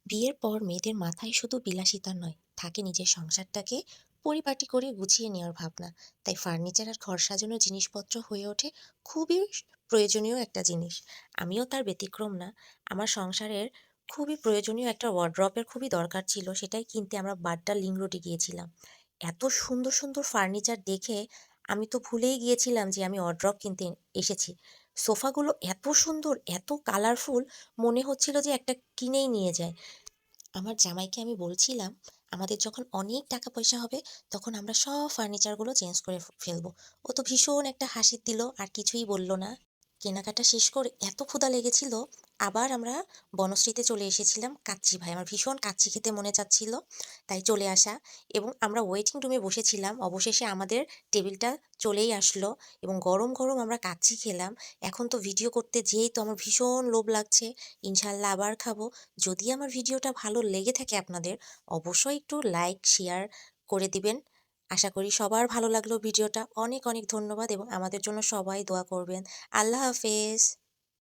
বিয়ের পর মেয়েদের মাথায় শুধু বিলাসিতা নয়, থাকে নিজের সংসারটাকে পরিপাটি করে গুছিয়ে নেওয়ার ভাবনা। তাই ফার্নিচার আর ঘর সাজানোর জিনিসপত্র হয়ে ওঠে খুবই প্রয়োজনীয় একটা জিনিস। আমিও তার ব্যতিক্রম না। আমার সংসারের খুবই প্রয়োজনীয় একটা ওয়ারড্রপের খুবই দরকার ছিল, সেটাই কিনতে আমরা বাড্ডা লিংক রোডে গিয়েছিলাম। এত সুন্দর সুন্দর ফার্নিচার দেখে আমি তো ভুলেই গিয়েছিলাম যে আমি ওয়ারড্রপ কিনতে এসেছি। সোফাগুলো এত সুন্দর, এত কালারফুল, মনে হচ্ছিল যে একটা কিনেই নিয়ে যায়। আমার জামাইকে আমি বলছিলাম, আমাদের যখন অনেক টাকা পয়সা হবে, তখন আমরা সব ফার্নিচারগুলো চেঞ্জ করে ফেলবো। ও তো ভীষণ একটা হাসি দিল, আর কিছুই বলল না। কেনাকাটা শেষ করে এত ক্ষুধা লেগেছিল, আবার আমরা বনশ্রীতে চলে এসেছিলাম কাচ্চি ভাই। আমার ভীষণ কাচ্চি খেতে মনে চাচ্ছিল, তাই চলে আসা। এবং আমরা ওয়েটিং রুমে বসেছিলাম, অবশেষে আমাদের টেবিলটা চলেই আসলো এবং গরম গরম আমরা কাচ্চি খেলাম। এখন তো ভিডিও করতে যেয়েই তো আমার ভীষণ লোভ লাগছে। ইনশাল্লাহ আবার খাবো। যদি আমার ভিডিওটা ভালো লেগে থাকে আপনাদের, অবশ্যই একটু লাইক শেয়ার করে দিবেন। আশা করি সবার ভালো লাগলো ভিডিওটা। অনেক অনেক ধন্যবাদ এবং আমাদের জন্য সবাই দোয়া করবেন। আল্লাহ হাফেজ।